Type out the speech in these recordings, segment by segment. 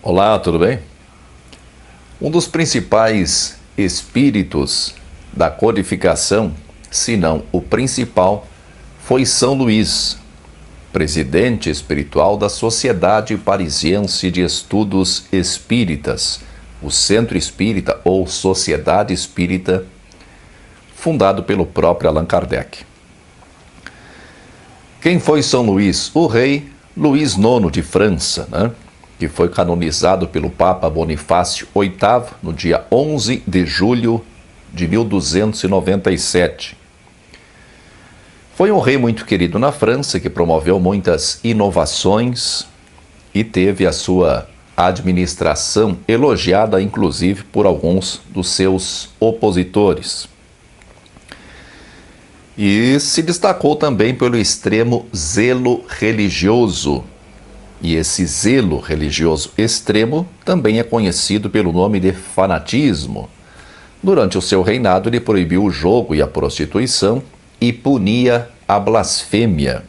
Olá, tudo bem? Um dos principais espíritos da codificação, se não o principal, foi São Luís, presidente espiritual da Sociedade Parisiense de Estudos Espíritas, o Centro Espírita ou Sociedade Espírita, fundado pelo próprio Allan Kardec. Quem foi São Luís? O rei Luís IX de França, que foi canonizado pelo Papa Bonifácio VIII no dia 11 de julho de 1297. Foi um rei muito querido na França, que promoveu muitas inovações e teve a sua administração elogiada, inclusive, por alguns dos seus opositores. E se destacou também pelo extremo zelo religioso. E esse zelo religioso extremo também é conhecido pelo nome de fanatismo. Durante o seu reinado, ele proibiu o jogo e a prostituição e punia a blasfêmia.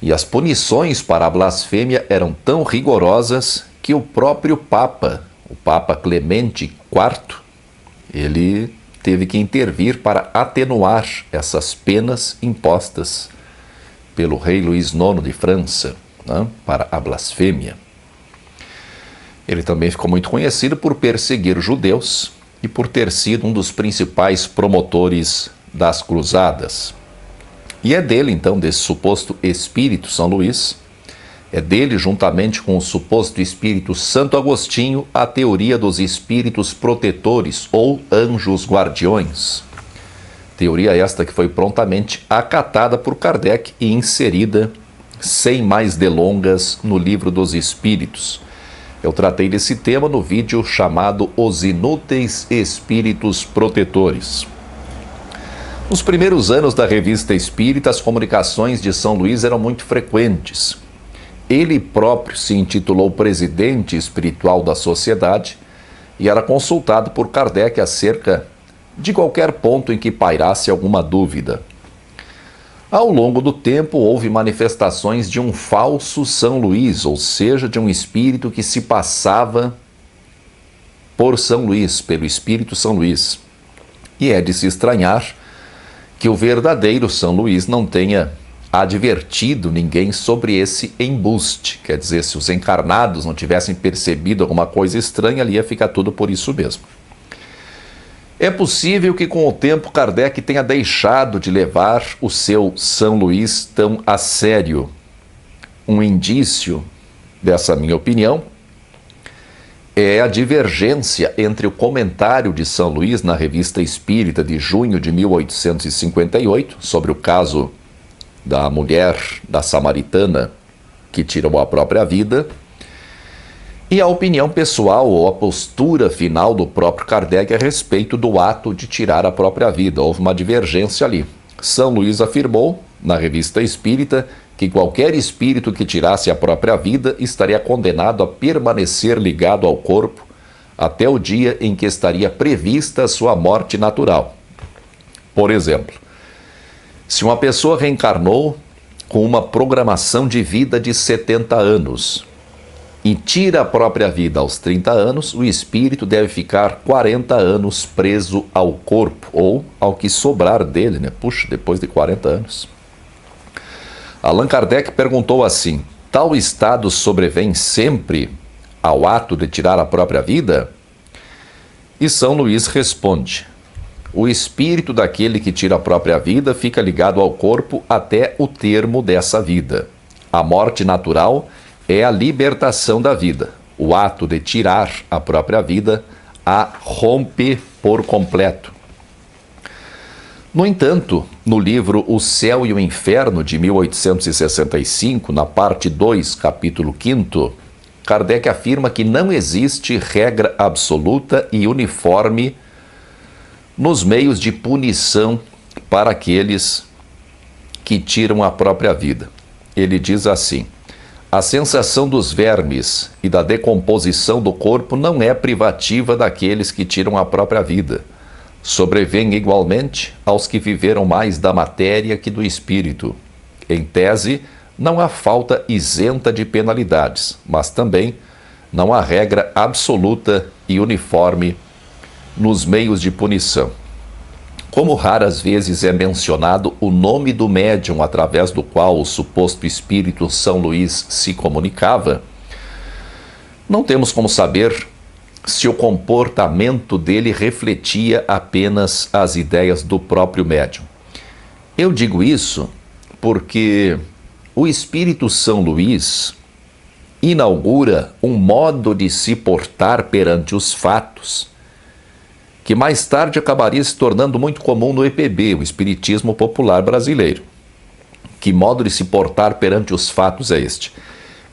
E as punições para a blasfêmia eram tão rigorosas que o próprio Papa, o Papa Clemente IV, ele teve que intervir para atenuar essas penas impostas pelo rei Luís IX de França, para a blasfêmia. Ele também ficou muito conhecido por perseguir judeus e por ter sido um dos principais promotores das cruzadas. E é dele, então, desse suposto espírito São Luís, é dele, juntamente com o suposto espírito Santo Agostinho, a teoria dos espíritos protetores ou anjos guardiões. Teoria esta que foi prontamente acatada por Kardec e inserida, sem mais delongas, no Livro dos Espíritos. Eu tratei desse tema no vídeo chamado Os Inúteis Espíritos Protetores. Nos primeiros anos da Revista Espírita, as comunicações de São Luís eram muito frequentes. Ele próprio se intitulou presidente espiritual da sociedade e era consultado por Kardec acerca de qualquer ponto em que pairasse alguma dúvida. Ao longo do tempo, houve manifestações de um falso São Luís, ou seja, de um espírito que se passava por São Luís, pelo espírito São Luís. E é de se estranhar que o verdadeiro São Luís não tenha advertido ninguém sobre esse embuste. Quer dizer, se os encarnados não tivessem percebido alguma coisa estranha, ali ia ficar tudo por isso mesmo. É possível que com o tempo Kardec tenha deixado de levar o seu São Luís tão a sério. Um indício dessa minha opinião é a divergência entre o comentário de São Luís na Revista Espírita de junho de 1858, sobre o caso da mulher da Samaritana que tirou a própria vida, e a opinião pessoal ou a postura final do próprio Kardec a respeito do ato de tirar a própria vida. Houve uma divergência ali. São Luís afirmou, na Revista Espírita, que qualquer espírito que tirasse a própria vida estaria condenado a permanecer ligado ao corpo até o dia em que estaria prevista a sua morte natural. Por exemplo, se uma pessoa reencarnou com uma programação de vida de 70 anos e tira a própria vida aos 30 anos, o espírito deve ficar 40 anos preso ao corpo, ou ao que sobrar dele, Puxa, depois de 40 anos. Allan Kardec perguntou assim: tal estado sobrevém sempre ao ato de tirar a própria vida? E São Luís responde: o espírito daquele que tira a própria vida fica ligado ao corpo até o termo dessa vida. A morte natural é a libertação da vida. O ato de tirar a própria vida a rompe por completo. No entanto, no livro O Céu e o Inferno, de 1865, na parte 2, capítulo 5, Kardec afirma que não existe regra absoluta e uniforme nos meios de punição para aqueles que tiram a própria vida. Ele diz assim: a sensação dos vermes e da decomposição do corpo não é privativa daqueles que tiram a própria vida. Sobrevém igualmente aos que viveram mais da matéria que do espírito. Em tese, não há falta isenta de penalidades, mas também Não há regra absoluta e uniforme nos meios de punição. Como raras vezes é mencionado o nome do médium através do qual o suposto espírito São Luís se comunicava, não temos como saber se o comportamento dele refletia apenas as ideias do próprio médium. Eu digo isso porque o espírito São Luís inaugura um modo de se portar perante os fatos, que mais tarde acabaria se tornando muito comum no EPB, o Espiritismo Popular Brasileiro. Que modo de se portar perante os fatos é este?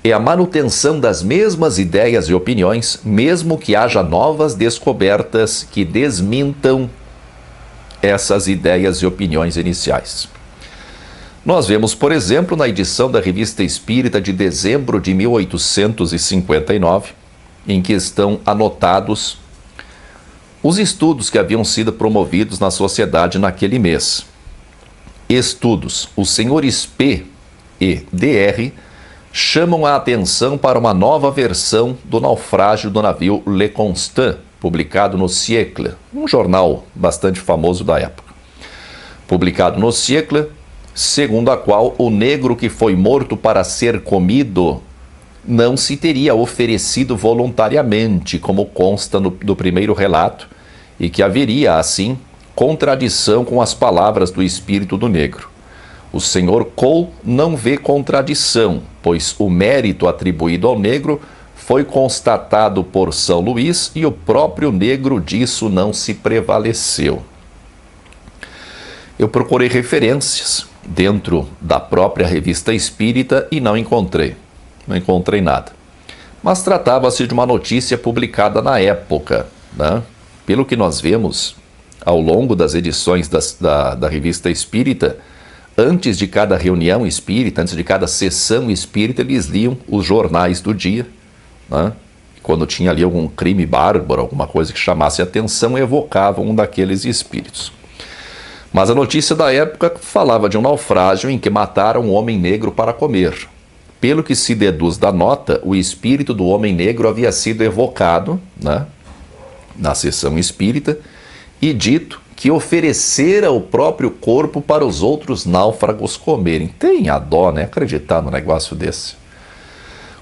É a manutenção das mesmas ideias e opiniões, mesmo que haja novas descobertas que desmintam essas ideias e opiniões iniciais. Nós vemos, por exemplo, na edição da Revista Espírita de dezembro de 1859, em que estão anotados os estudos que haviam sido promovidos na sociedade naquele mês. Estudos. Os senhores P e DR chamam a atenção para uma nova versão do naufrágio do navio Le Constant, publicado no Siècle, um jornal bastante famoso da época. Publicado no Siècle, segundo a qual o negro que foi morto para ser comido não se teria oferecido voluntariamente, como consta do primeiro relato, e que haveria, assim, contradição com as palavras do espírito do negro. O senhor Cole não vê contradição, pois o mérito atribuído ao negro foi constatado por São Luís e o próprio negro disso não se prevaleceu. Eu procurei referências dentro da própria Revista Espírita e não encontrei nada. Mas tratava-se de uma notícia publicada na época, né? Pelo que nós vemos ao longo das edições da Revista Espírita, antes de cada reunião espírita, antes de cada sessão espírita, eles liam os jornais do dia, né? Quando tinha ali algum crime bárbaro, alguma coisa que chamasse a atenção, evocavam um daqueles espíritos. Mas a notícia da época falava de um naufrágio em que mataram um homem negro para comer. Pelo que se deduz da nota, o espírito do homem negro havia sido evocado, né, na sessão espírita e dito que oferecera o próprio corpo para os outros náufragos comerem. Tem a dó, né, acreditar no negócio desse.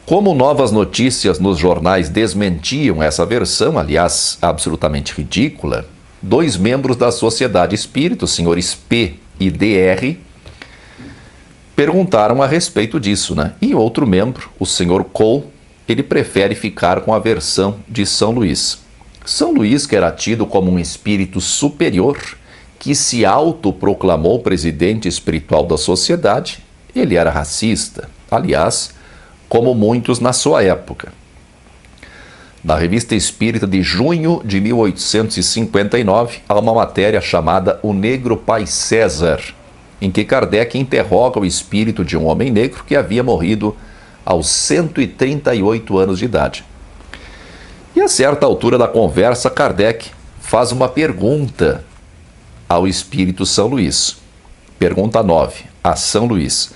Como novas notícias nos jornais desmentiam essa versão, aliás, absolutamente ridícula, 2 membros da Sociedade Espírita, os senhores P e DR, perguntaram a respeito disso, né? E outro membro, o senhor Cole, ele prefere ficar com a versão de São Luís. São Luís, que era tido como um espírito superior, que se autoproclamou presidente espiritual da sociedade, ele era racista, aliás, como muitos na sua época. Na Revista Espírita de junho de 1859, há uma matéria chamada O Negro Pai César, em que Kardec interroga o espírito de um homem negro que havia morrido aos 138 anos de idade. E a certa altura da conversa, Kardec faz uma pergunta ao espírito São Luís. Pergunta 9, a São Luís: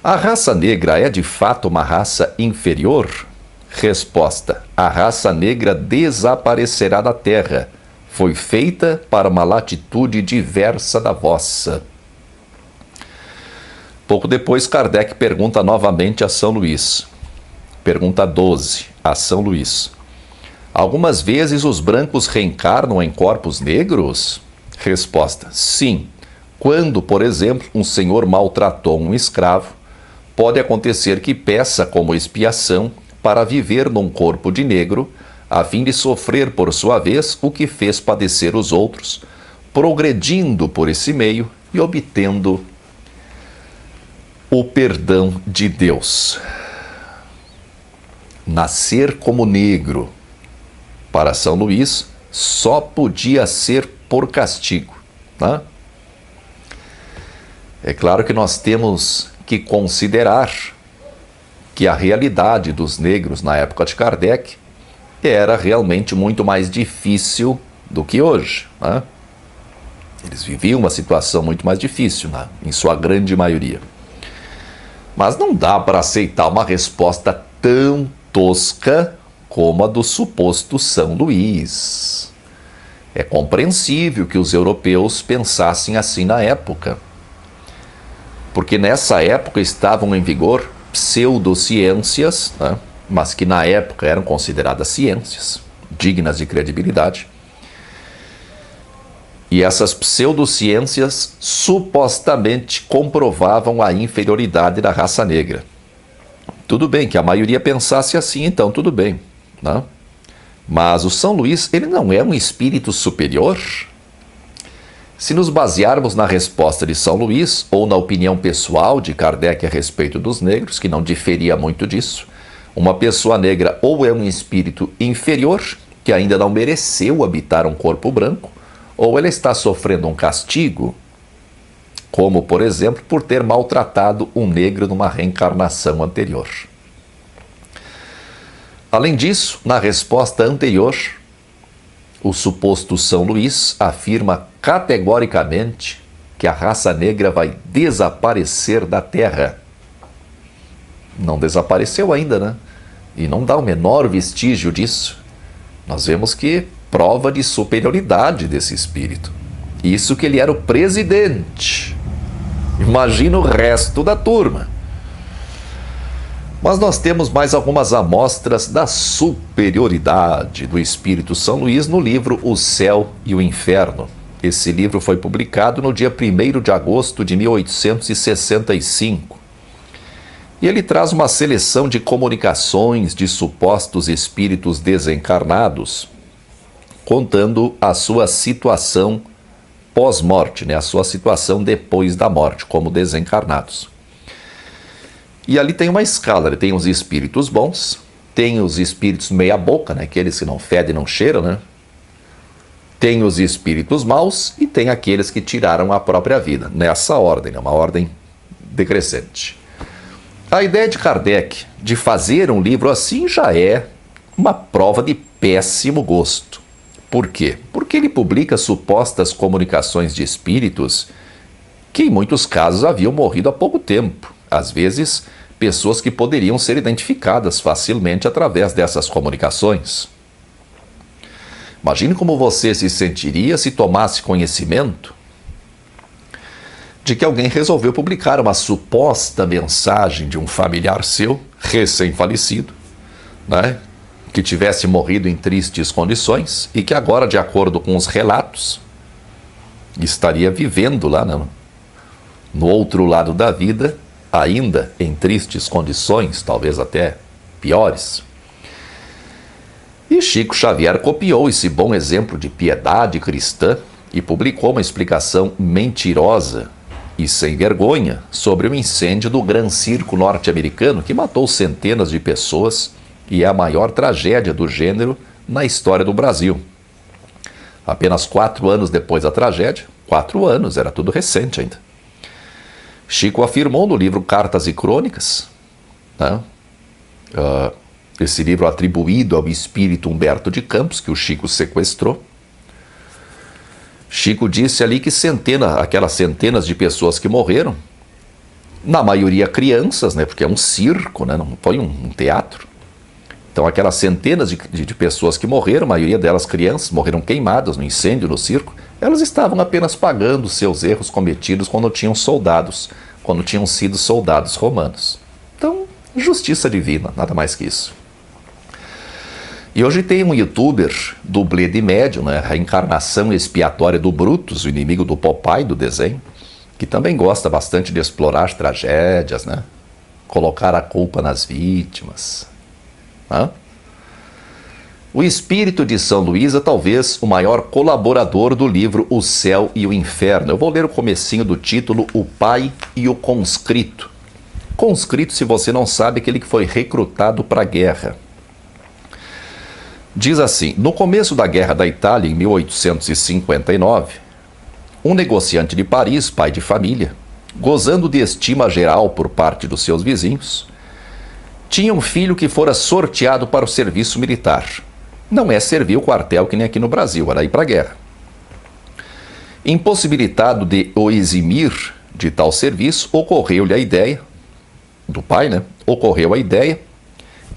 a raça negra é de fato uma raça inferior? Resposta: a raça negra desaparecerá da terra. Foi feita para uma latitude diversa da vossa. Pouco depois, Kardec pergunta novamente a São Luís. Pergunta 12, a São Luís: algumas vezes os brancos reencarnam em corpos negros? Resposta: sim. Quando, por exemplo, um senhor maltratou um escravo, pode acontecer que peça como expiação para viver num corpo de negro, a fim de sofrer por sua vez o que fez padecer os outros, progredindo por esse meio e obtendo o perdão de Deus. Nascer como negro, para São Luís, só podia ser por castigo, né? É claro que nós temos que considerar que a realidade dos negros na época de Kardec era realmente muito mais difícil do que hoje, né? Eles viviam uma situação muito mais difícil, né, em sua grande maioria. Mas não dá para aceitar uma resposta tão tosca como a do suposto São Luís. É compreensível que os europeus pensassem assim na época, porque nessa época estavam em vigor pseudociências, né? Mas que na época eram consideradas ciências, dignas de credibilidade. E essas pseudociências supostamente comprovavam a inferioridade da raça negra. Tudo bem que a maioria pensasse assim, então tudo bem, né? Mas o São Luís, ele não é um espírito superior? Se nos basearmos na resposta de São Luís, ou na opinião pessoal de Kardec a respeito dos negros, que não diferia muito disso, uma pessoa negra ou é um espírito inferior, que ainda não mereceu habitar um corpo branco, ou ela está sofrendo um castigo, como, por exemplo, por ter maltratado um negro numa reencarnação anterior. Além disso, na resposta anterior, o suposto São Luís afirma categoricamente que a raça negra vai desaparecer da Terra. Não desapareceu ainda, né? E não dá o menor vestígio disso. Nós vemos que prova de superioridade desse espírito. Isso que ele era o presidente. Imagina o resto da turma. Mas nós temos mais algumas amostras da superioridade do Espírito São Luís no livro O Céu e o Inferno. Esse livro foi publicado no dia 1º de agosto de 1865. E ele traz uma seleção de comunicações de supostos espíritos desencarnados, contando a sua situação pós-morte, né? A sua situação depois da morte, como desencarnados. E ali tem uma escala, né? Tem os espíritos bons, tem os espíritos meia boca, né? Aqueles que não fedem, não cheiram, né? Tem os espíritos maus e tem aqueles que tiraram a própria vida. Nessa ordem, é uma ordem decrescente. A ideia de Kardec de fazer um livro assim já é uma prova de péssimo gosto. Por quê? Porque ele publica supostas comunicações de espíritos que em muitos casos haviam morrido há pouco tempo. Às vezes, pessoas que poderiam ser identificadas facilmente através dessas comunicações. Imagine como você se sentiria se tomasse conhecimento de que alguém resolveu publicar uma suposta mensagem de um familiar seu, recém-falecido, né, que tivesse morrido em tristes condições e que agora, de acordo com os relatos, estaria vivendo lá no outro lado da vida, ainda em tristes condições, talvez até piores. E Chico Xavier copiou esse bom exemplo de piedade cristã e publicou uma explicação mentirosa e sem vergonha sobre o incêndio do Gran Circo norte-americano que matou centenas de pessoas e é a maior tragédia do gênero na história do Brasil. Apenas 4 anos depois da tragédia, 4 anos, era tudo recente ainda, Chico afirmou no livro Cartas e Crônicas, né, esse livro atribuído ao espírito Humberto de Campos, que o Chico sequestrou. Chico disse ali que aquelas centenas de pessoas que morreram, na maioria crianças, né, porque é um circo, né, não foi um teatro. Então aquelas centenas de pessoas que morreram, a maioria delas crianças, morreram queimadas no incêndio no circo, elas estavam apenas pagando seus erros cometidos quando tinham sido soldados romanos. Então, justiça divina, nada mais que isso. E hoje tem um youtuber, dublê de médium, né, a encarnação expiatória do Brutus, o inimigo do Popeye do desenho, que também gosta bastante de explorar tragédias, né, colocar a culpa nas vítimas. O espírito de São Luís é talvez o maior colaborador do livro O Céu e o Inferno. Eu vou ler o comecinho do título, O Pai e o Conscrito. Conscrito, se você não sabe, é aquele que foi recrutado para a guerra. Diz assim: no começo da Guerra da Itália, em 1859, um negociante de Paris, pai de família, gozando de estima geral por parte dos seus vizinhos, tinha um filho que fora sorteado para o serviço militar. Não é servir o quartel que nem aqui no Brasil, era ir para a guerra. Impossibilitado de o eximir de tal serviço, ocorreu-lhe a ideia, do pai, né? Ocorreu a ideia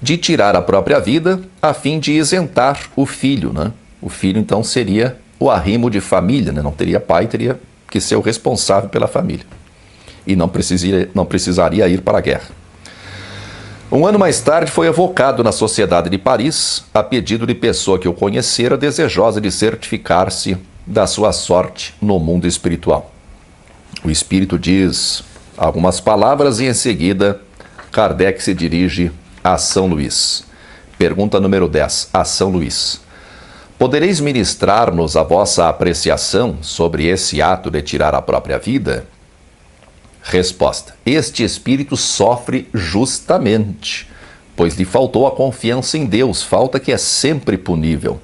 de tirar a própria vida a fim de isentar o filho, né? O filho, então, seria o arrimo de família, né? Não teria pai, teria que ser o responsável pela família. E não precisaria ir para a guerra. Um ano mais tarde foi evocado na Sociedade de Paris, a pedido de pessoa que o conhecera, desejosa de certificar-se da sua sorte no mundo espiritual. O espírito diz algumas palavras e em seguida Kardec se dirige a São Luís. Pergunta número 10, a São Luís. Podereis ministrar-nos a vossa apreciação sobre esse ato de tirar a própria vida? Resposta. Este espírito sofre justamente, pois lhe faltou a confiança em Deus, falta que é sempre punível.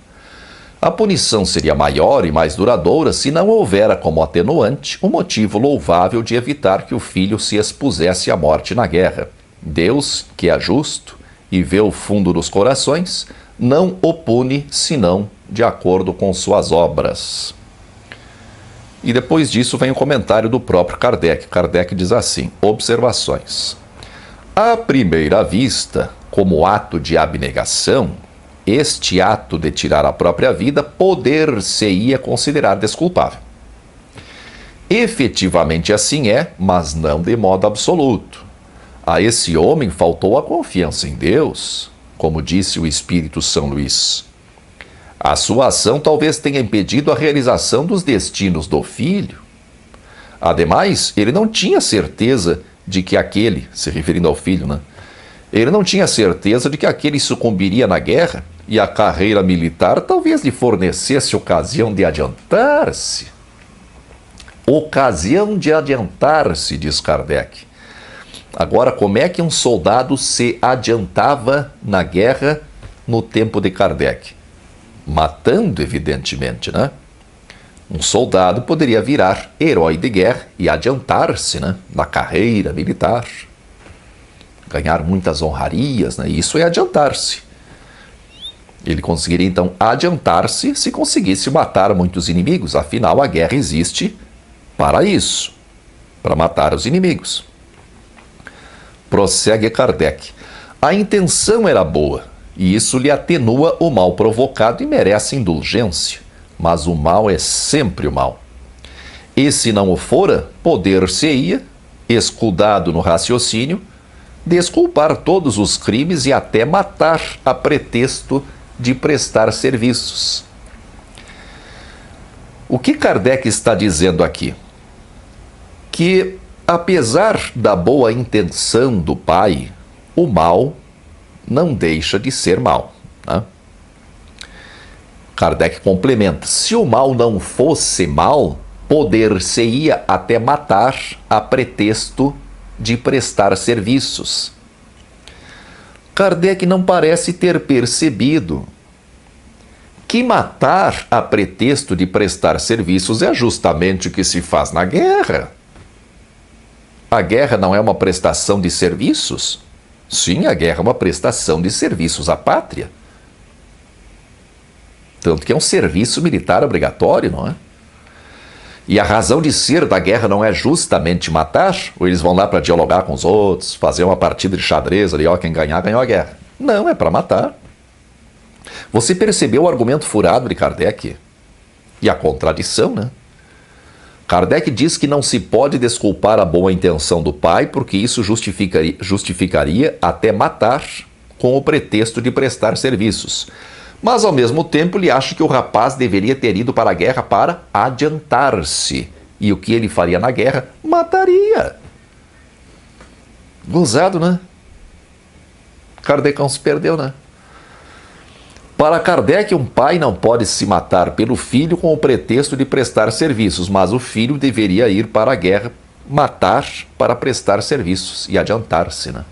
A punição seria maior e mais duradoura se não houvera como atenuante um motivo louvável de evitar que o filho se expusesse à morte na guerra. Deus, que é justo e vê o fundo dos corações, não o pune senão de acordo com suas obras. E depois disso vem o comentário do próprio Kardec. Kardec diz assim, observações. À primeira vista, como ato de abnegação, este ato de tirar a própria vida poder-se-ia considerar desculpável. Efetivamente assim é, mas não de modo absoluto. A esse homem faltou a confiança em Deus, como disse o Espírito São Luís. A sua ação talvez tenha impedido a realização dos destinos do filho. Ademais, ele não tinha certeza de que aquele, se referindo ao filho, né? Ele não tinha certeza de que aquele sucumbiria na guerra e a carreira militar talvez lhe fornecesse ocasião de adiantar-se. Ocasião de adiantar-se, diz Kardec. Agora, como é que um soldado se adiantava na guerra no tempo de Kardec? Matando, evidentemente, né? Um soldado poderia virar herói de guerra e adiantar-se, né, na carreira militar. Ganhar muitas honrarias, né? Isso é adiantar-se. Ele conseguiria, então, adiantar-se se conseguisse matar muitos inimigos. Afinal, a guerra existe para isso, para matar os inimigos. Prossegue Kardec. A intenção era boa, e isso lhe atenua o mal provocado e merece indulgência. Mas o mal é sempre o mal. E se não o fora, poder-se-ia, escudado no raciocínio, desculpar todos os crimes e até matar a pretexto de prestar serviços. O que Kardec está dizendo aqui? Que, apesar da boa intenção do pai, o mal não deixa de ser mal, né? Kardec complementa, se o mal não fosse mal, poder-se-ia até matar a pretexto de prestar serviços. Kardec não parece ter percebido que matar a pretexto de prestar serviços é justamente o que se faz na guerra. A guerra não é uma prestação de serviços? Sim, a guerra é uma prestação de serviços à pátria. Tanto que é um serviço militar obrigatório, não é? E a razão de ser da guerra não é justamente matar, ou eles vão lá para dialogar com os outros, fazer uma partida de xadrez ali, ó, quem ganhar, ganhou a guerra. Não, é para matar. Você percebeu o argumento furado de Kardec? E a contradição, né? Kardec diz que não se pode desculpar a boa intenção do pai, porque isso justificaria até matar com o pretexto de prestar serviços. Mas, ao mesmo tempo, ele acha que o rapaz deveria ter ido para a guerra para adiantar-se. E o que ele faria na guerra? Mataria. Gozado, né? Kardecão se perdeu, né? Para Kardec, um pai não pode se matar pelo filho com o pretexto de prestar serviços, mas o filho deveria ir para a guerra, matar para prestar serviços e adiantar-se, né?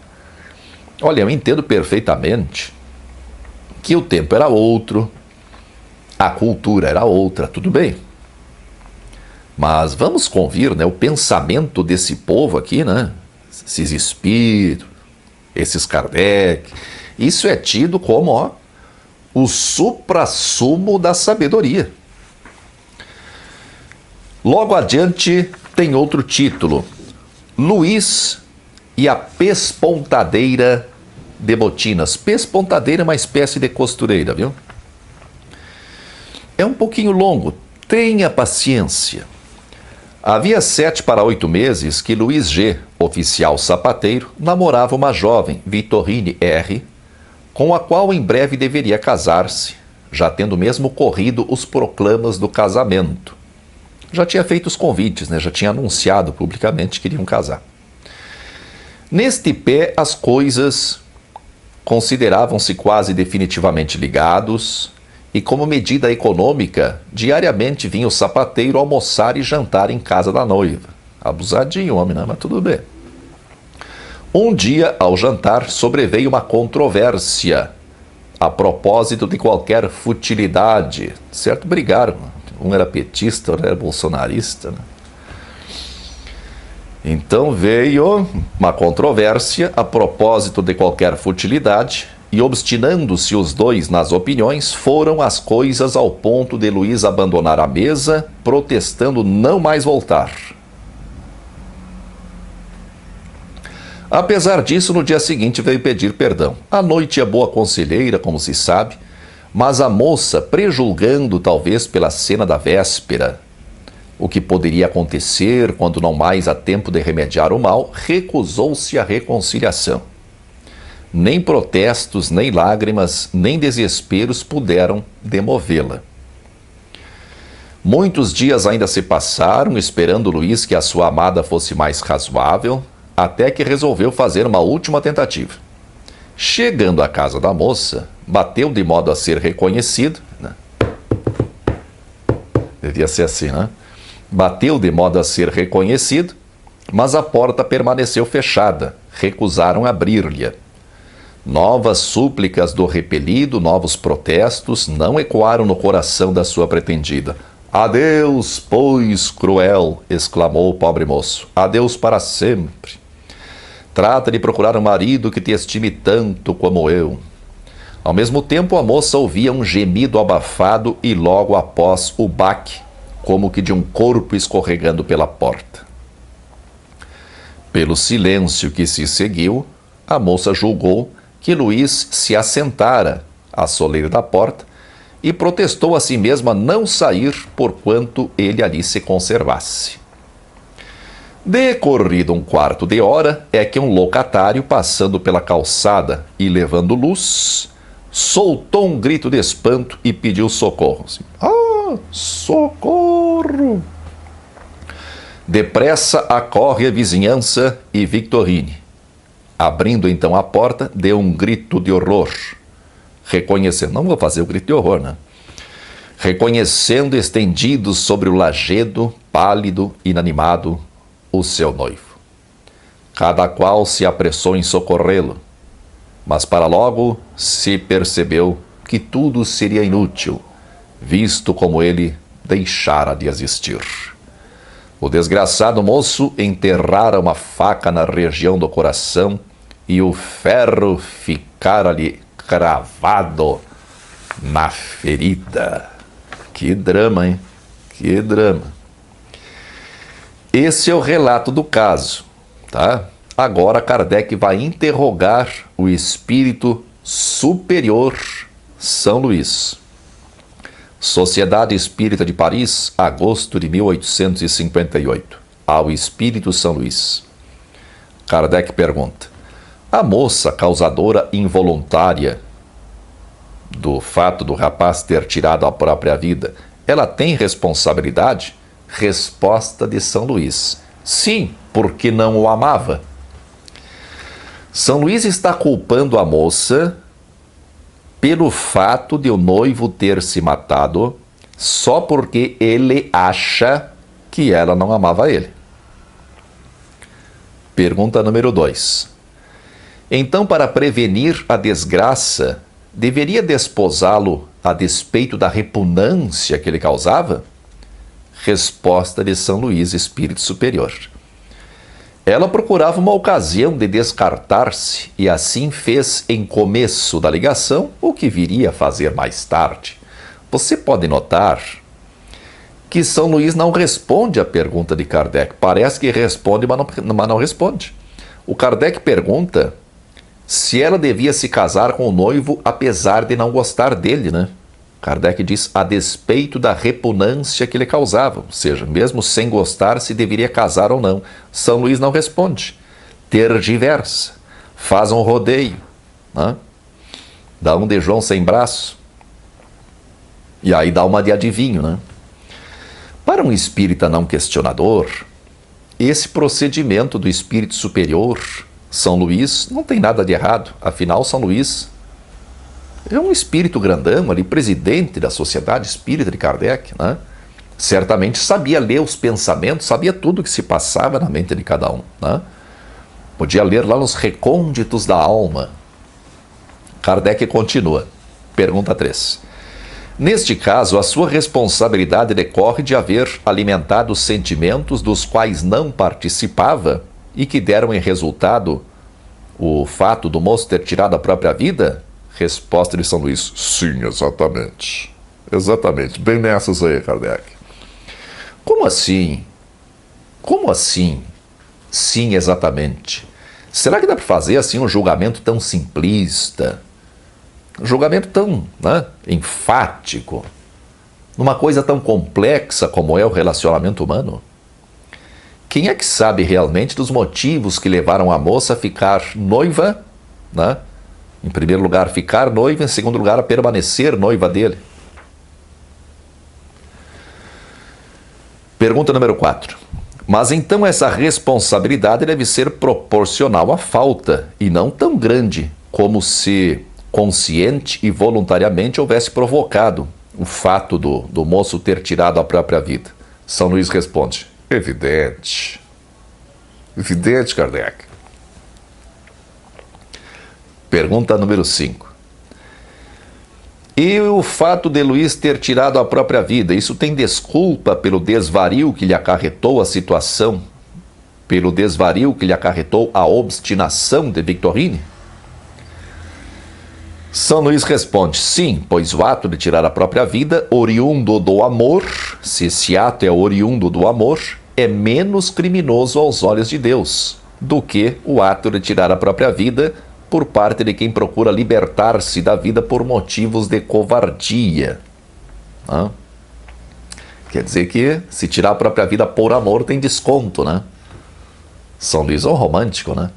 Olha, eu entendo perfeitamente que o tempo era outro, a cultura era outra, tudo bem. Mas vamos convir, né, o pensamento desse povo aqui, né? Esses espíritos, esses Kardec, isso é tido como, ó, o suprassumo da sabedoria. Logo adiante tem outro título, Luís e a Pespontadeira de botinas. Pespontadeira é uma espécie de costureira, viu? É um pouquinho longo, tenha paciência. Havia 7 para 8 meses que Luiz G., oficial sapateiro, namorava uma jovem, Vitorine R., com a qual em breve deveria casar-se, já tendo mesmo corrido os proclamas do casamento. Já tinha feito os convites, né? Já tinha anunciado publicamente que iriam casar. Neste pé, as coisas consideravam-se quase definitivamente ligados, e como medida econômica, diariamente vinha o sapateiro almoçar e jantar em casa da noiva. Abusadinho o homem, né? Mas tudo bem. Um dia, ao jantar, sobreveio uma controvérsia a propósito de qualquer futilidade. Certo, brigaram. Um era petista, outro era bolsonarista, né? Então veio uma controvérsia a propósito de qualquer futilidade e, obstinando-se os dois nas opiniões, foram as coisas ao ponto de Luiz abandonar a mesa, protestando não mais voltar. Apesar disso, no dia seguinte veio pedir perdão. A noite é boa conselheira, como se sabe, mas a moça, prejulgando talvez pela cena da véspera, o que poderia acontecer quando não mais há tempo de remediar o mal, recusou-se à reconciliação. Nem protestos, nem lágrimas, nem desesperos puderam demovê-la. Muitos dias ainda se passaram, esperando Luiz que a sua amada fosse mais razoável, até que resolveu fazer uma última tentativa. Chegando à casa da moça, bateu de modo a ser reconhecido, né? Devia ser assim, né? Bateu de modo a ser reconhecido, mas a porta permaneceu fechada. Recusaram abrir-lhe. Novas súplicas do repelido, novos protestos não ecoaram no coração da sua pretendida. "Adeus, pois, cruel!" exclamou o pobre moço. "Adeus para sempre. Trata de procurar um marido que te estime tanto como eu." Ao mesmo tempo, a moça ouvia um gemido abafado e logo após o baque, como que de um corpo escorregando pela porta. Pelo silêncio que se seguiu, a moça julgou que Luiz se assentara à soleira da porta e protestou a si mesma não sair porquanto ele ali se conservasse. Decorrido um quarto de hora, é que um locatário, passando pela calçada e levando luz, soltou um grito de espanto e pediu socorro. Socorro! Depressa acorre a vizinhança e Victorine, abrindo então a porta, deu um grito de horror. Reconhecendo, não vou fazer o grito de horror, né? Reconhecendo estendido sobre o lajedo, pálido, inanimado, o seu noivo. Cada qual se apressou em socorrê-lo, mas para logo se percebeu que tudo seria inútil, visto como ele deixara de existir. O desgraçado moço enterrara uma faca na região do coração e o ferro ficara-lhe cravado na ferida. Que drama, hein? Que drama. Esse é o relato do caso, tá? Agora Kardec vai interrogar o espírito superior São Luís. Sociedade Espírita de Paris, agosto de 1858. Ao Espírito São Luís. Kardec pergunta: a moça causadora involuntária do fato do rapaz ter tirado a própria vida, ela tem responsabilidade? Resposta de São Luís: sim, porque não o amava. São Luís está culpando a moça pelo fato de o noivo ter se matado só porque ele acha que ela não amava ele. Pergunta número 2. Então, para prevenir a desgraça, deveria desposá-lo a despeito da repugnância que ele causava? Resposta de São Luís, Espírito Superior: ela procurava uma ocasião de descartar-se e assim fez em começo da ligação o que viria a fazer mais tarde. Você pode notar que São Luís não responde à pergunta de Kardec. Parece que responde, mas não responde. O Kardec pergunta se ela devia se casar com o noivo apesar de não gostar dele, né? Kardec diz, a despeito da repugnância que lhe causava, ou seja, mesmo sem gostar, se deveria casar ou não. São Luís não responde, tergiversa, faz um rodeio, né? Dá um de João sem braço, e aí dá uma de adivinho, né? Para um espírita não questionador, esse procedimento do espírito superior, São Luís, não tem nada de errado. Afinal, São Luís é um espírito grandão ali, presidente da Sociedade Espírita de Kardec, né? Certamente sabia ler os pensamentos, sabia tudo o que se passava na mente de cada um, né? Podia ler lá nos recônditos da alma. Kardec continua. Pergunta 3. Neste caso, a sua responsabilidade decorre de haver alimentado sentimentos dos quais não participava e que deram em resultado o fato do moço ter tirado a própria vida? Resposta de São Luís, sim, exatamente. Exatamente, bem nessas aí, Kardec. Como assim? Como assim? Sim, exatamente. Será que dá para fazer assim um julgamento tão simplista? Um julgamento tão, né, enfático, numa coisa tão complexa como é o relacionamento humano? Quem é que sabe realmente dos motivos que levaram a moça a ficar noiva, né? Em primeiro lugar, ficar noiva, em segundo lugar, a permanecer noiva dele? Pergunta número 4. Mas então essa responsabilidade deve ser proporcional à falta e não tão grande como se consciente e voluntariamente houvesse provocado o fato do moço ter tirado a própria vida. São Luís responde, evidente. Evidente, Kardec. Pergunta número 5. E o fato de Luís ter tirado a própria vida, isso tem desculpa pelo desvario que lhe acarretou a situação? Pelo desvario que lhe acarretou a obstinação de Victorine? São Luís responde, sim, pois o ato de tirar a própria vida, oriundo do amor, se esse ato é oriundo do amor, é menos criminoso aos olhos de Deus do que o ato de tirar a própria vida por parte de quem procura libertar-se da vida por motivos de covardia. Né? Quer dizer que se tirar a própria vida por amor tem desconto, né? São Luís é um romântico, né?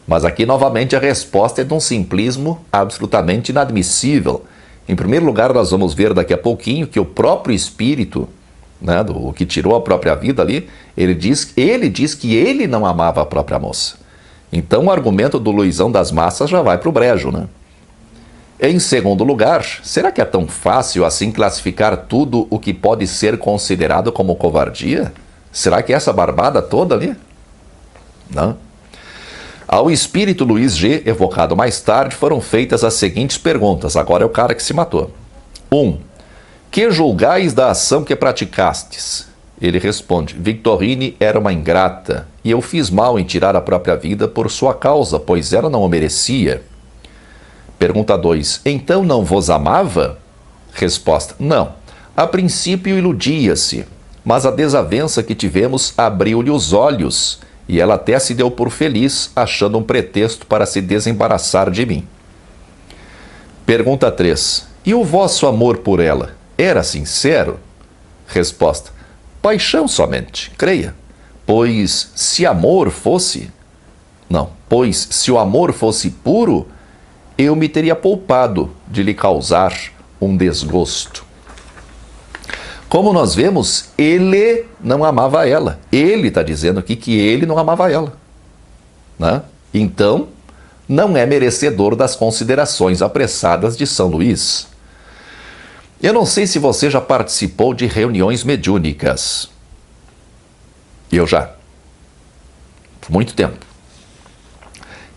Mas aqui, novamente, a resposta é de um simplismo absolutamente inadmissível. Em primeiro lugar, nós vamos ver daqui a pouquinho que o próprio espírito, né, o que tirou a própria vida ali, ele diz que ele não amava a própria moça. Então, o argumento do Luizão das Massas já vai para o brejo, né? Em segundo lugar, será que é tão fácil assim classificar tudo o que pode ser considerado como covardia? Será que é essa barbada toda ali? Não. Ao espírito Luiz G, evocado mais tarde, foram feitas as seguintes perguntas. Agora é o cara que se matou. 1. Que julgais da ação que praticastes? Ele responde, Victorine era uma ingrata, e eu fiz mal em tirar a própria vida por sua causa, pois ela não o merecia. Pergunta 2. Então não vos amava? Resposta, não. A princípio iludia-se, mas a desavença que tivemos abriu-lhe os olhos, e ela até se deu por feliz, achando um pretexto para se desembaraçar de mim. Pergunta 3. E o vosso amor por ela era sincero? Resposta. Paixão somente, creia. Pois se amor fosse... Não, pois se o amor fosse puro, eu me teria poupado de lhe causar um desgosto. Como nós vemos, ele não amava ela. Ele está dizendo aqui que ele não amava ela. Né? Então, não é merecedor das considerações apressadas de São Luís. Eu não sei se você já participou de reuniões mediúnicas. Eu já. Por muito tempo.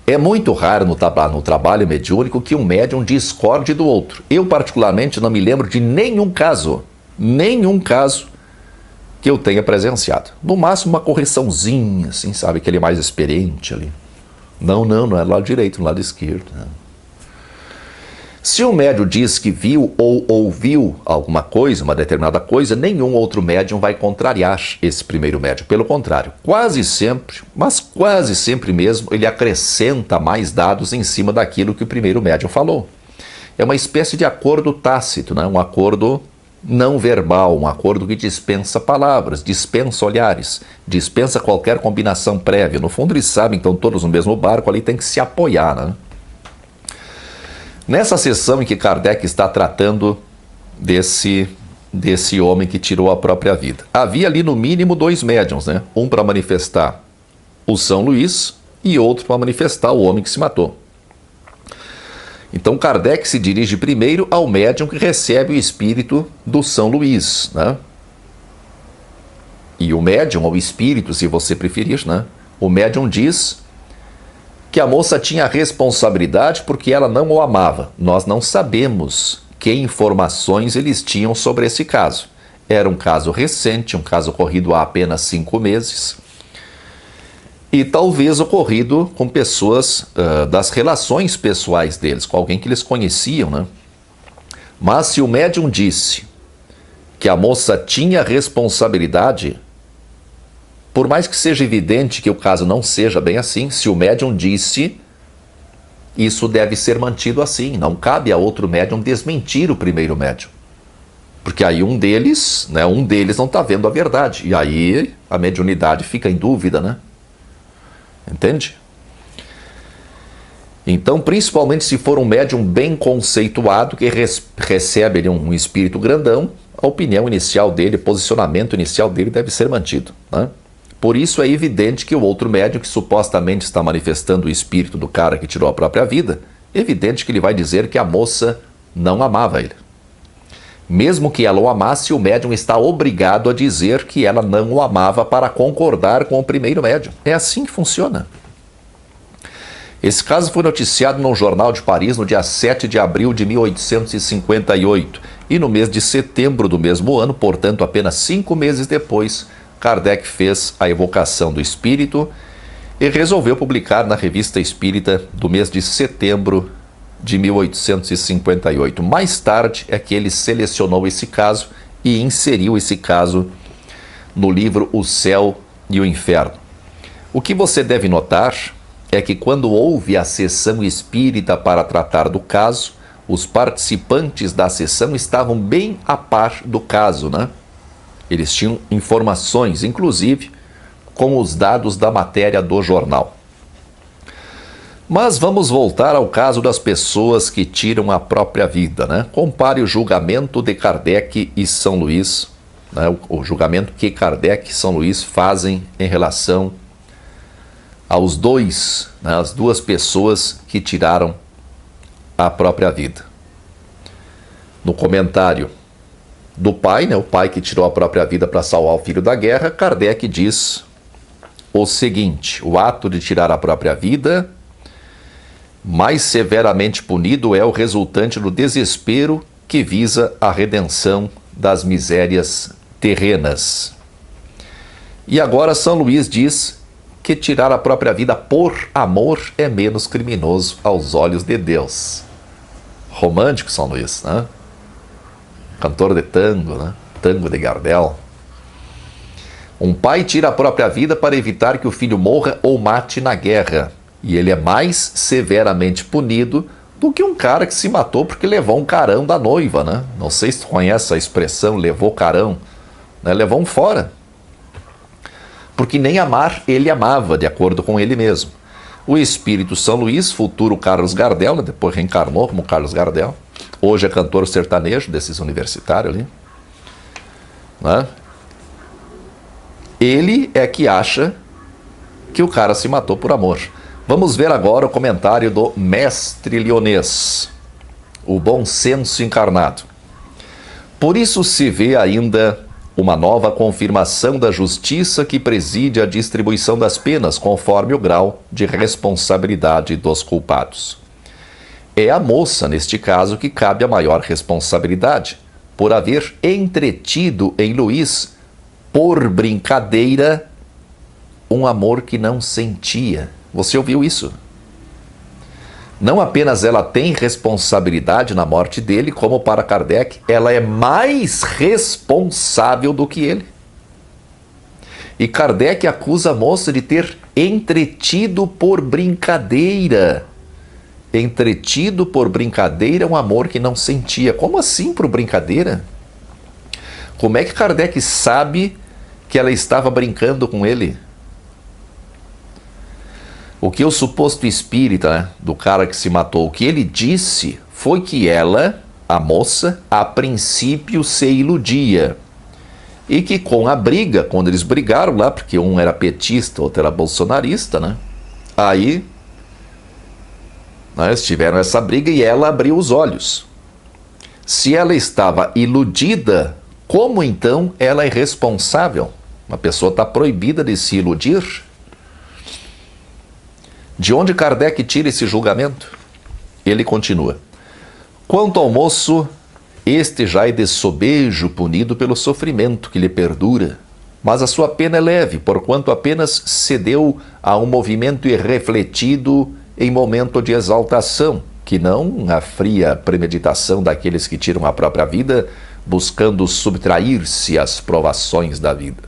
É muito raro no trabalho mediúnico que um médium discorde do outro. Eu, particularmente, não me lembro de nenhum caso que eu tenha presenciado. No máximo uma correçãozinha, assim, sabe? Aquele mais experiente ali. Não é do lado direito, no lado esquerdo. Né? Se um médium diz que viu ou ouviu alguma coisa, uma determinada coisa, nenhum outro médium vai contrariar esse primeiro médium. Pelo contrário, quase sempre, mas quase sempre mesmo, ele acrescenta mais dados em cima daquilo que o primeiro médium falou. É uma espécie de acordo tácito, né? Um acordo não verbal, um acordo que dispensa palavras, dispensa olhares, dispensa qualquer combinação prévia. No fundo, eles sabem que estão todos no mesmo barco, ali tem que se apoiar, né? Nessa sessão em que Kardec está tratando desse homem que tirou a própria vida, havia ali no mínimo 2 médiuns, né? Um para manifestar o São Luís e outro para manifestar o homem que se matou. Então Kardec se dirige primeiro ao médium que recebe o espírito do São Luís, né? E o médium, ou espírito, se você preferir, né? O médium diz que a moça tinha responsabilidade porque ela não o amava. Nós não sabemos que informações eles tinham sobre esse caso. Era um caso recente, um caso ocorrido há apenas 5 meses. E talvez ocorrido com pessoas das relações pessoais deles, com alguém que eles conheciam, né? Mas se o médium disse que a moça tinha responsabilidade, por mais que seja evidente que o caso não seja bem assim, se o médium disse, isso deve ser mantido assim. Não cabe a outro médium desmentir o primeiro médium. Porque aí um deles não está vendo a verdade. E aí a mediunidade fica em dúvida, né? Entende? Então, principalmente se for um médium bem conceituado, que recebe ali um espírito grandão, a opinião inicial dele, o posicionamento inicial dele deve ser mantido, né? Por isso é evidente que o outro médium que supostamente está manifestando o espírito do cara que tirou a própria vida, é evidente que ele vai dizer que a moça não amava ele. Mesmo que ela o amasse, o médium está obrigado a dizer que ela não o amava para concordar com o primeiro médium. É assim que funciona. Esse caso foi noticiado num jornal de Paris no dia 7 de abril de 1858. E no mês de setembro do mesmo ano, portanto apenas 5 meses depois, Kardec fez a evocação do espírito e resolveu publicar na Revista Espírita do mês de setembro de 1858. Mais tarde é que ele selecionou esse caso e inseriu esse caso no livro O Céu e o Inferno. O que você deve notar é que quando houve a sessão espírita para tratar do caso, os participantes da sessão estavam bem a par do caso, né? Eles tinham informações, inclusive com os dados da matéria do jornal. Mas vamos voltar ao caso das pessoas que tiram a própria vida, né? Compare o julgamento de Kardec e São Luís, né? O julgamento que Kardec e São Luís fazem em relação aos dois, né? As duas pessoas que tiraram a própria vida. No comentário do pai, né? O pai que tirou a própria vida para salvar o filho da guerra, Kardec diz o seguinte: o ato de tirar a própria vida mais severamente punido é o resultante do desespero que visa a redenção das misérias terrenas. E agora São Luís diz que tirar a própria vida por amor é menos criminoso aos olhos de Deus. Romântico São Luís, né? Cantor de tango, né? Tango de Gardel. Um pai tira a própria vida para evitar que o filho morra ou mate na guerra. E ele é mais severamente punido do que um cara que se matou porque levou um carão da noiva, né? Não sei se tu conhece a expressão levou carão, né? Levou um fora. Porque nem amar ele amava, de acordo com ele mesmo. O espírito São Luís, futuro Carlos Gardel, né? Depois reencarnou como Carlos Gardel, hoje é cantor sertanejo desses universitários ali, né? Ele é que acha que o cara se matou por amor. Vamos ver agora o comentário do mestre Lyonês, o bom senso encarnado. Por isso se vê ainda uma nova confirmação da justiça que preside a distribuição das penas conforme o grau de responsabilidade dos culpados. É a moça, neste caso, que cabe a maior responsabilidade, por haver entretido em Luís, por brincadeira, um amor que não sentia. Você ouviu isso? Não apenas ela tem responsabilidade na morte dele, como para Kardec, ela é mais responsável do que ele. E Kardec acusa a moça de ter entretido por brincadeira. Entretido por brincadeira um amor que não sentia. Como assim por brincadeira? Como é que Kardec sabe que ela estava brincando com ele? O que o suposto espírita, né, do cara que se matou, o que ele disse foi que ela, a moça, a princípio se iludia. E que com a briga, quando eles brigaram lá, porque um era petista, outro era bolsonarista, né? Aí, eles tiveram essa briga e ela abriu os olhos. Se ela estava iludida, como então ela é responsável? Uma pessoa está proibida de se iludir? De onde Kardec tira esse julgamento? Ele continua. Quanto ao moço, este já é de sobejo punido pelo sofrimento que lhe perdura, mas a sua pena é leve, porquanto apenas cedeu a um movimento irrefletido em momento de exaltação, que não a fria premeditação daqueles que tiram a própria vida, buscando subtrair-se às provações da vida.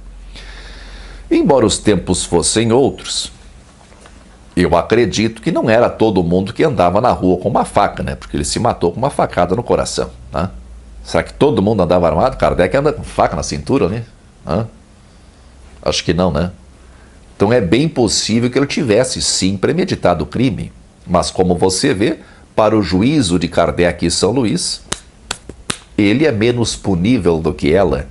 Embora os tempos fossem outros, eu acredito que não era todo mundo que andava na rua com uma faca, né? Porque ele se matou com uma facada no coração, né? Será que todo mundo andava armado? Kardec anda com faca na cintura, né? Acho que não, né? Então é bem possível que ele tivesse sim premeditado o crime. Mas como você vê, para o juízo de Kardec e São Luís, ele é menos punível do que ela.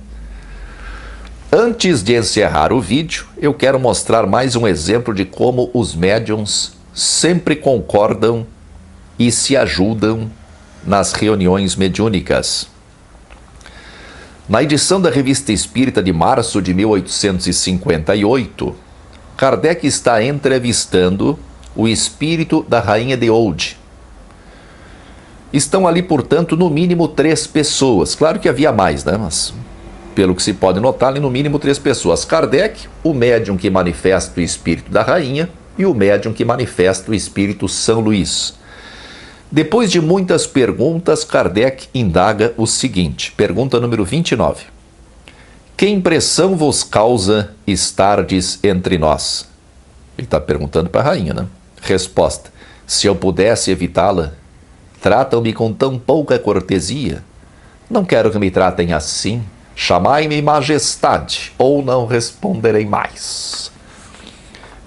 Antes de encerrar o vídeo, eu quero mostrar mais um exemplo de como os médiuns sempre concordam e se ajudam nas reuniões mediúnicas. Na edição da Revista Espírita de março de 1858, Kardec está entrevistando o espírito da Rainha de Oude. Estão ali, portanto, no mínimo 3 pessoas. Claro que havia mais, né? Mas, pelo que se pode notar, ali no mínimo 3 pessoas. Kardec, o médium que manifesta o espírito da Rainha e o médium que manifesta o espírito São Luís. Depois de muitas perguntas, Kardec indaga o seguinte, pergunta número 29. Que impressão vos causa estardes entre nós? Ele está perguntando para a rainha, né? Resposta, se eu pudesse evitá-la, tratam-me com tão pouca cortesia. Não quero que me tratem assim. Chamai-me majestade, ou não responderei mais.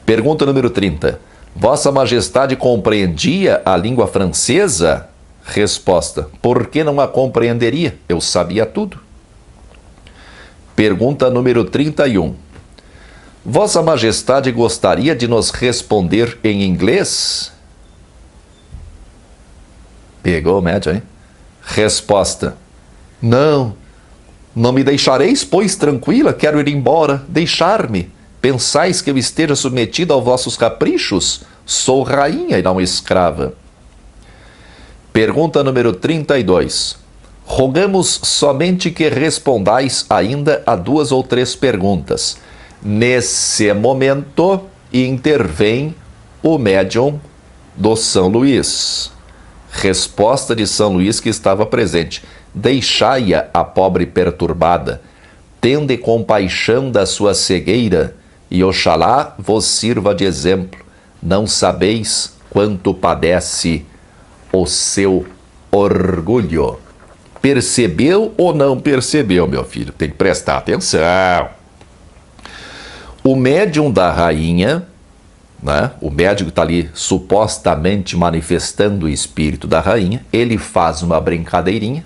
Pergunta número 30. Vossa Majestade compreendia a língua francesa? Resposta, por que não a compreenderia? Eu sabia tudo. Pergunta número 31. Vossa Majestade gostaria de nos responder em inglês? Pegou o médium, hein? Resposta, não me deixareis, pois, tranquila, quero ir embora, deixar-me. Pensais que eu esteja submetido aos vossos caprichos? Sou rainha e não escrava. Pergunta número 32. Rogamos somente que respondais ainda a 2 ou 3 perguntas. Nesse momento, intervém o médium do São Luís. Resposta de São Luís que estava presente. Deixai-a, a pobre perturbada. Tende compaixão da sua cegueira, e oxalá vos sirva de exemplo. Não sabeis quanto padece o seu orgulho. Percebeu ou não percebeu, meu filho? Tem que prestar atenção. O médium da rainha, né? O médium que está ali supostamente manifestando o espírito da rainha, ele faz uma brincadeirinha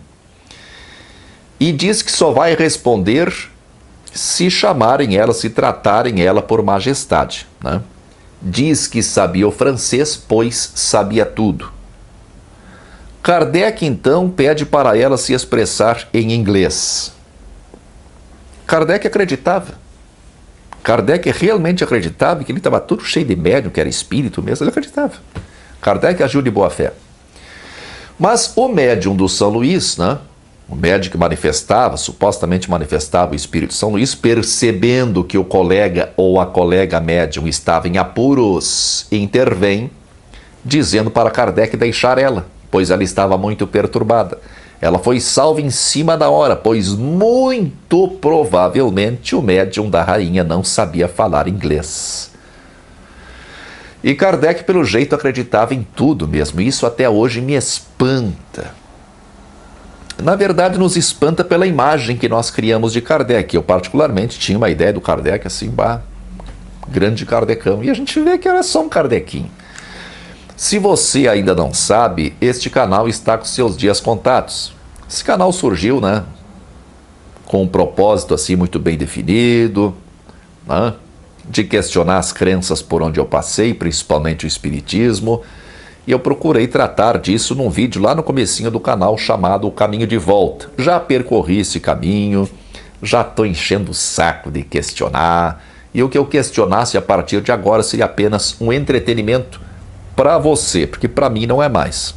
e diz que só vai responder se chamarem ela, se tratarem ela por majestade, né? Diz que sabia o francês, pois sabia tudo. Kardec, então, pede para ela se expressar em inglês. Kardec acreditava. Kardec realmente acreditava que ele estava tudo cheio de médium, que era espírito mesmo, ele acreditava. Kardec agiu de boa fé. Mas o médium do São Luís, né? O médium que manifestava, supostamente manifestava o espírito de São Luís, percebendo que o colega ou a colega médium estava em apuros, intervém, dizendo para Kardec deixar ela, pois ela estava muito perturbada. Ela foi salva em cima da hora, pois muito provavelmente o médium da rainha não sabia falar inglês. E Kardec, pelo jeito, acreditava em tudo mesmo. Isso até hoje me espanta. Na verdade, nos espanta pela imagem que nós criamos de Kardec. Eu, particularmente, tinha uma ideia do Kardec assim, grande kardecão. E a gente vê que era só um kardequinho. Se você ainda não sabe, este canal está com seus dias contados. Esse canal surgiu, com um propósito assim muito bem definido, de questionar as crenças por onde eu passei, principalmente o espiritismo. E eu procurei tratar disso num vídeo lá no comecinho do canal chamado O Caminho de Volta. Já percorri esse caminho, já estou enchendo o saco de questionar. E o que eu questionasse a partir de agora seria apenas um entretenimento para você, porque para mim não é mais.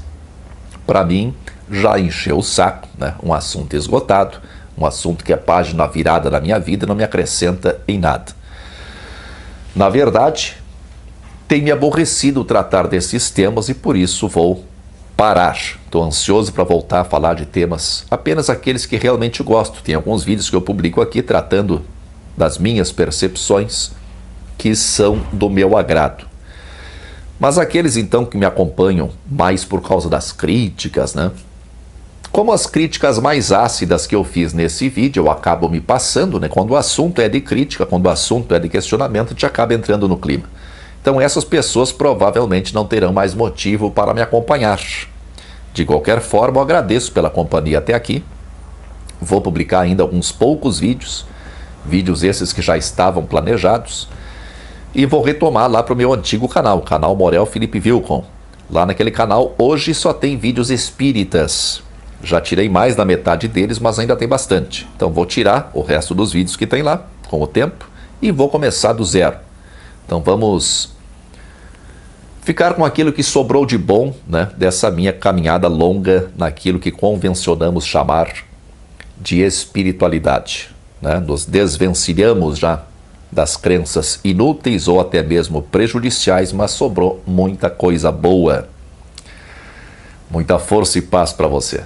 Para mim já encheu o saco, um assunto esgotado, um assunto que é página virada na minha vida, não me acrescenta em nada. Na verdade, tem me aborrecido tratar desses temas e por isso vou parar. Estou ansioso para voltar a falar de temas, apenas aqueles que realmente gosto. Tem alguns vídeos que eu publico aqui tratando das minhas percepções que são do meu agrado. Mas aqueles então que me acompanham mais por causa das críticas, como as críticas mais ácidas que eu fiz nesse vídeo, eu acabo me passando, quando o assunto é de crítica, quando o assunto é de questionamento, a gente acaba entrando no clima. Então essas pessoas provavelmente não terão mais motivo para me acompanhar. De qualquer forma, eu agradeço pela companhia até aqui. Vou publicar ainda alguns poucos vídeos esses que já estavam planejados. E vou retomar lá para o meu antigo canal, o canal Morel Felipe Wilcon. Lá naquele canal, hoje só tem vídeos espíritas. Já tirei mais da metade deles, mas ainda tem bastante. Então vou tirar o resto dos vídeos que tem lá, com o tempo, e vou começar do zero. Então vamos ficar com aquilo que sobrou de bom, dessa minha caminhada longa naquilo que convencionamos chamar de espiritualidade. Nos desvencilhamos já das crenças inúteis ou até mesmo prejudiciais, mas sobrou muita coisa boa. Muita força e paz para você.